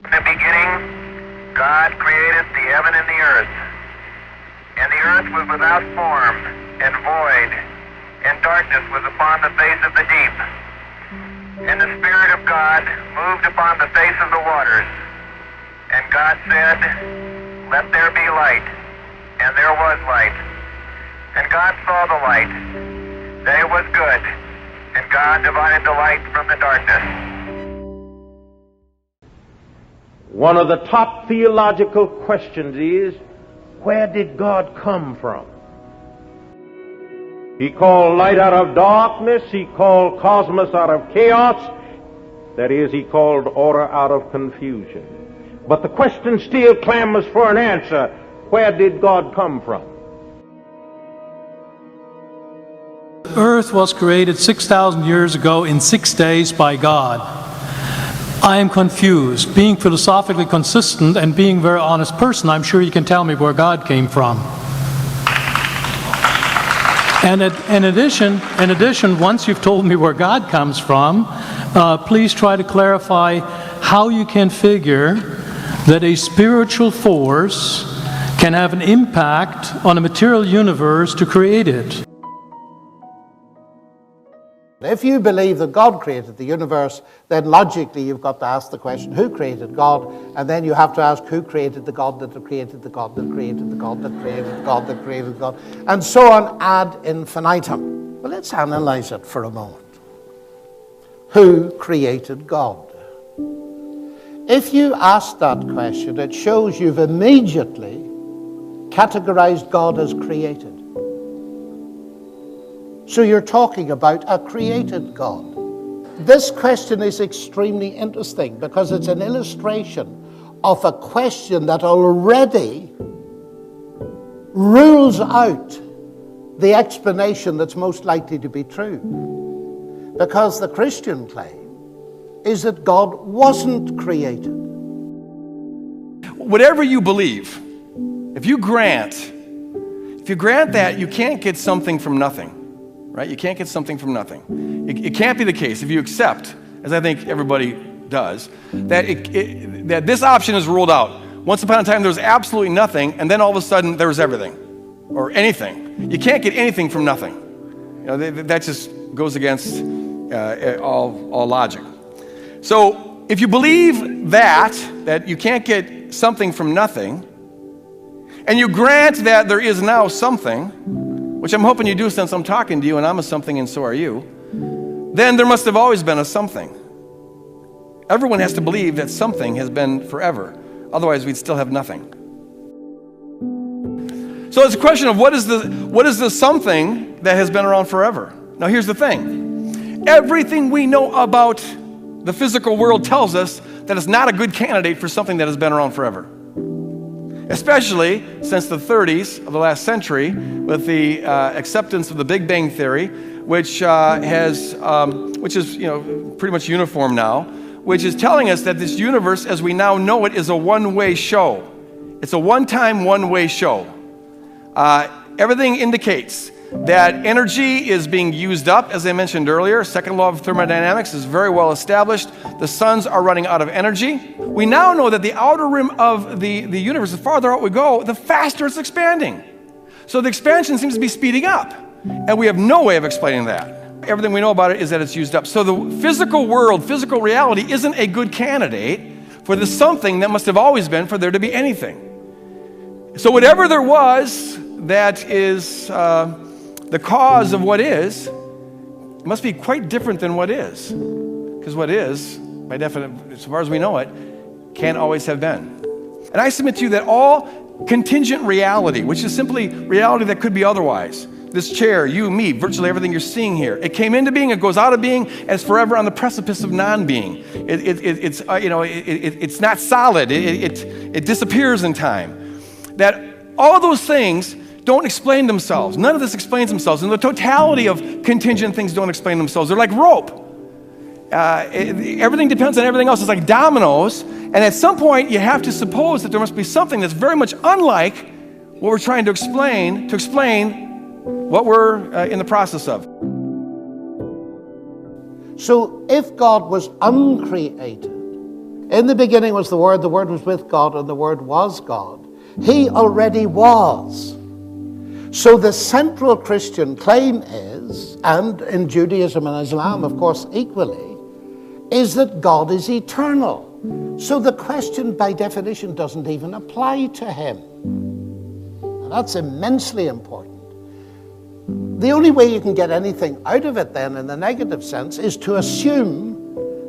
In the beginning, God created the heaven and the earth. And the earth was without form and void, and darkness was upon the face of the deep. And the Spirit of God moved upon the face of the waters. And God said, "Let there be light." And there was light. And God saw the light, that it was good. And God divided the light from the darkness. One of the top theological questions is, where did God come from? He called light out of darkness. He called cosmos out of chaos. That is, he called order out of confusion. But the question still clamors for an answer. Where did God come from? Earth was created 6,000 years ago in 6 days by God. I am confused. Being philosophically consistent and being a very honest person, I'm sure you can tell me where God came from. And in addition, once you've told me where God comes from, please try to clarify how you can figure that a spiritual force can have an impact on a material universe to create it. If you believe that God created the universe, then logically you've got to ask the question, who created God? And then you have to ask, who created the God that created the God that created the God that created the God that created God? And so on ad infinitum. Well, let's analyze it for a moment. Who created God? If you ask that question, it shows you've immediately categorized God as created. So you're talking about a created God. This question is extremely interesting because it's an illustration of a question that already rules out the explanation that's most likely to be true. Because the Christian claim is that God wasn't created. Whatever you believe, if you grant that, you can't get something from nothing. Right? You can't get something from nothing. It can't be the case if you accept, as I think everybody does, that this option is ruled out. Once upon a time there was absolutely nothing, and then all of a sudden there was everything, or anything. You can't get anything from nothing. You know, that just goes against all logic. So if you believe that you can't get something from nothing, and you grant that there is now something, which I'm hoping you do since I'm talking to you and I'm a something and so are you, then there must have always been a something. Everyone has to believe that something has been forever. Otherwise, we'd still have nothing. So it's a question of what is the something that has been around forever? Now here's the thing. Everything we know about the physical world tells us that it's not a good candidate for something that has been around forever. Especially since the 30s of the last century, with the acceptance of the Big Bang Theory, which is pretty much uniform now, which is telling us that this universe, as we now know it, is a one-way show. It's a one-time, one-way show. Everything indicates that energy is being used up, as I mentioned earlier. Second law of thermodynamics is very well established. The suns are running out of energy. We now know that the outer rim of the universe, the farther out we go, the faster it's expanding. So the expansion seems to be speeding up, and we have no way of explaining that. Everything we know about it is that it's used up. So the physical world, physical reality, isn't a good candidate for the something that must have always been for there to be anything. So whatever there was that is the cause of what is, must be quite different than what is. Because what is, by definition, as far as we know it, can't always have been. And I submit to you that all contingent reality, which is simply reality that could be otherwise, this chair, you, me, virtually everything you're seeing here, it came into being, it goes out of being, and it's forever on the precipice of non-being. It's not solid. It disappears in time. That all those things don't explain themselves. None of this explains themselves. And the totality of contingent things don't explain themselves. They're like rope. Everything depends on everything else. It's like dominoes. And at some point, you have to suppose that there must be something that's very much unlike what we're trying to explain what we're in the process of. So if God was uncreated, In the beginning was the Word was with God, and the Word was God. He already was. So the central Christian claim is, and in Judaism and Islam, of course, equally, is that God is eternal. So the question, by definition, doesn't even apply to him. And that's immensely important. The only way you can get anything out of it then, in the negative sense, is to assume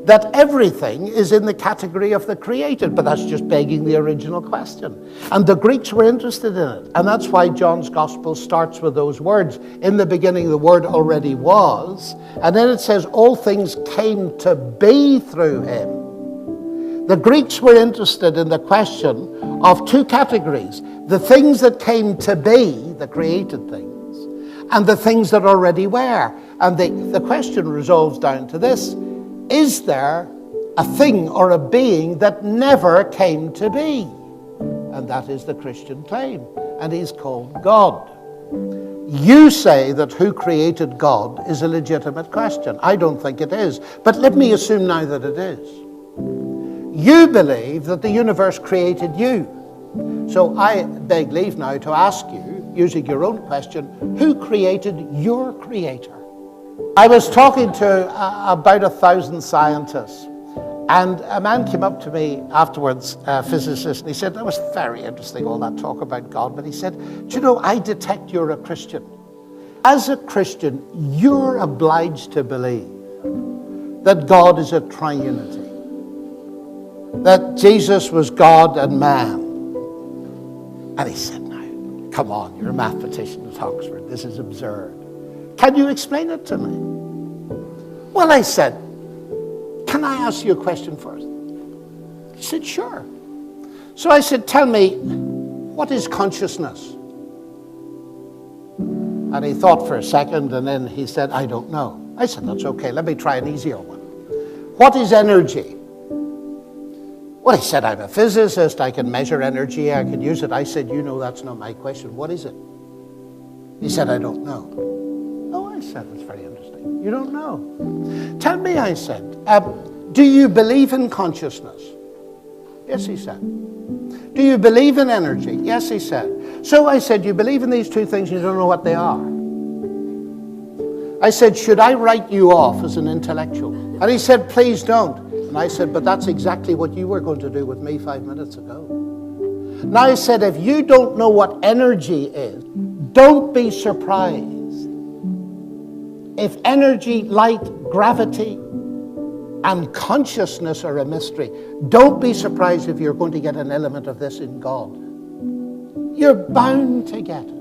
that everything is in the category of the created, but that's just begging the original question. And the Greeks were interested in it, and that's why John's Gospel starts with those words. In the beginning, the Word already was, and then it says, all things came to be through him. The Greeks were interested in the question of two categories: the things that came to be, the created things, and the things that already were. And the question resolves down to this: is there a thing or a being that never came to be? And that is the Christian claim, and he's called God. You say that who created God is a legitimate question. I don't think it is, but let me assume now that it is. You believe that the universe created you. So I beg leave now to ask you, using your own question, who created your creator? I was talking to about 1,000 scientists, and a man came up to me afterwards, a physicist, and he said, that was very interesting, all that talk about God, but he said, do you know, I detect you're a Christian. As a Christian, you're obliged to believe that God is a triunity, that Jesus was God and man. And he said, now, come on, you're a mathematician at Oxford, this is absurd. Can you explain it to me? Well, I said, can I ask you a question first? He said, sure. So I said, tell me, what is consciousness? And he thought for a second, and then he said, I don't know. I said, that's okay, let me try an easier one. What is energy? Well, he said, I'm a physicist, I can measure energy, I can use it. I said, you know, that's not my question. What is it? He said, I don't know. Oh, I said, that's very interesting. You don't know. Tell me, I said, do you believe in consciousness? Yes, he said. Do you believe in energy? Yes, he said. So I said, you believe in these two things, you don't know what they are. I said, should I write you off as an intellectual? And he said, please don't. And I said, but that's exactly what you were going to do with me 5 minutes ago. Now I said, if you don't know what energy is, don't be surprised if energy, light, gravity, and consciousness are a mystery. Don't be surprised if you're going to get an element of this in God. You're bound to get it.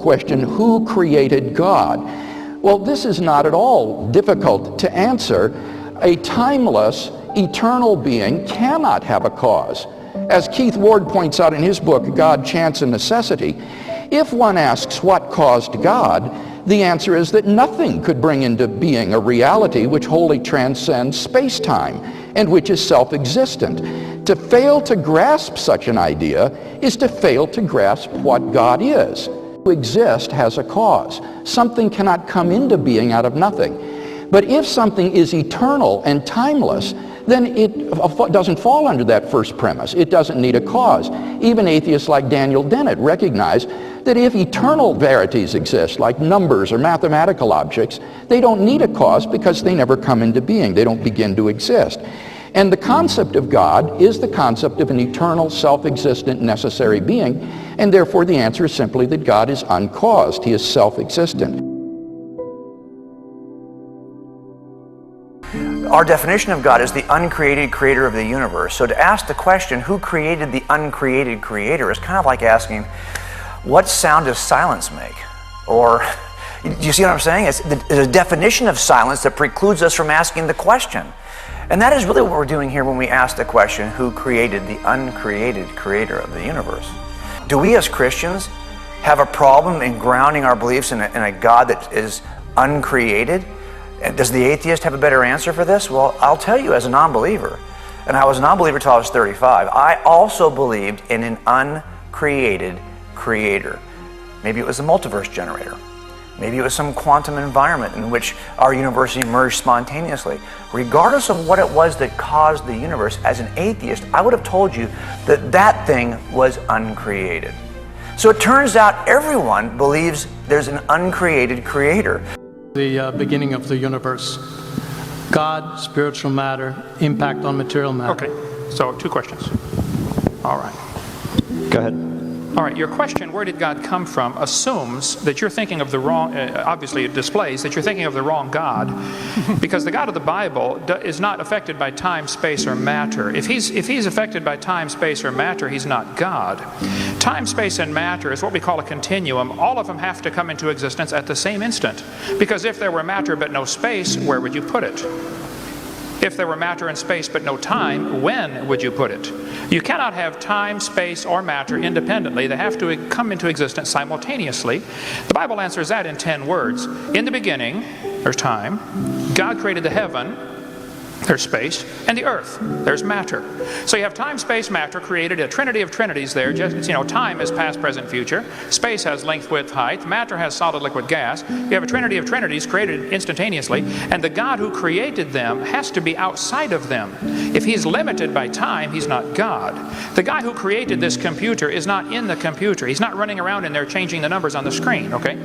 Question, who created God? Well, this is not at all difficult to answer. A timeless, eternal being cannot have a cause. As Keith Ward points out in his book, God, Chance, and Necessity, if one asks what caused God, the answer is that nothing could bring into being a reality which wholly transcends space-time and which is self-existent. To fail to grasp such an idea is to fail to grasp what God is. To exist has a cause. Something cannot come into being out of nothing. But if something is eternal and timeless, then it doesn't fall under that first premise. It doesn't need a cause. Even atheists like Daniel Dennett recognize that if eternal verities exist, like numbers or mathematical objects, they don't need a cause because they never come into being. They don't begin to exist. And the concept of God is the concept of an eternal, self-existent, necessary being, and therefore the answer is simply that God is uncaused. He is self-existent. Our definition of God is the uncreated creator of the universe. So to ask the question, who created the uncreated creator, is kind of like asking, what sound does silence make? Or, do you see what I'm saying? It's a definition of silence that precludes us from asking the question. And that is really what we're doing here when we ask the question, who created the uncreated creator of the universe? Do we as Christians have a problem in grounding our beliefs in a God that is uncreated? Does the atheist have a better answer for this? Well, I'll tell you, as a non-believer, and I was a non-believer until I was 35, I also believed in an uncreated creator. Maybe it was a multiverse generator. Maybe it was some quantum environment in which our universe emerged spontaneously. Regardless of what it was that caused the universe, as an atheist, I would have told you that that thing was uncreated. So it turns out everyone believes there's an uncreated creator. The beginning of the universe. God, spiritual matter, impact on material matter. Okay, so 2 questions. All right. Go ahead. All right, your question, where did God come from, assumes that you're thinking of the wrong, obviously it displays that you're thinking of the wrong God, because the God of the Bible is not affected by time, space, or matter. If he's affected by time, space, or matter, he's not God. Time, space, and matter is what we call a continuum. All of them have to come into existence at the same instant, because if there were matter but no space, where would you put it? If there were matter and space but no time, when would you put it? You cannot have time, space, or matter independently. They have to come into existence simultaneously. The Bible answers that in 10 words. In the beginning, there's time. God created the heaven, there's space, and the earth, there's matter. So you have time, space, matter created, a trinity of trinities there. Just, time is past, present, future. Space has length, width, height. Matter has solid, liquid, gas. You have a trinity of trinities created instantaneously, and the God who created them has to be outside of them. If he's limited by time, he's not God. The guy who created this computer is not in the computer. He's not running around in there changing the numbers on the screen, okay?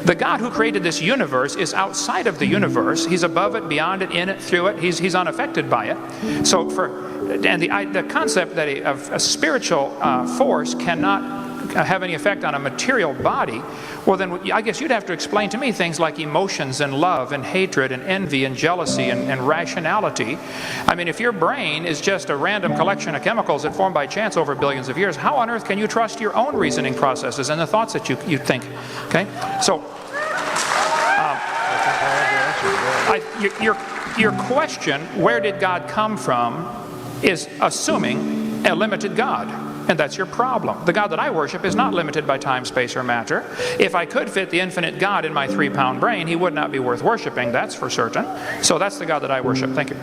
The God who created this universe is outside of the universe. He's above it, beyond it, in it, through it. He's unaffected by it. So the concept that a spiritual force cannot have any effect on a material body, well then I guess you'd have to explain to me things like emotions and love and hatred and envy and jealousy and rationality. I mean, if your brain is just a random collection of chemicals that form by chance over billions of years, how on earth can you trust your own reasoning processes and the thoughts that you think? Okay, so your question, where did God come from, is assuming a limited God. And that's your problem. The God that I worship is not limited by time, space, or matter. If I could fit the infinite God in my 3-pound brain, he would not be worth worshiping, that's for certain. So that's the God that I worship. Thank you.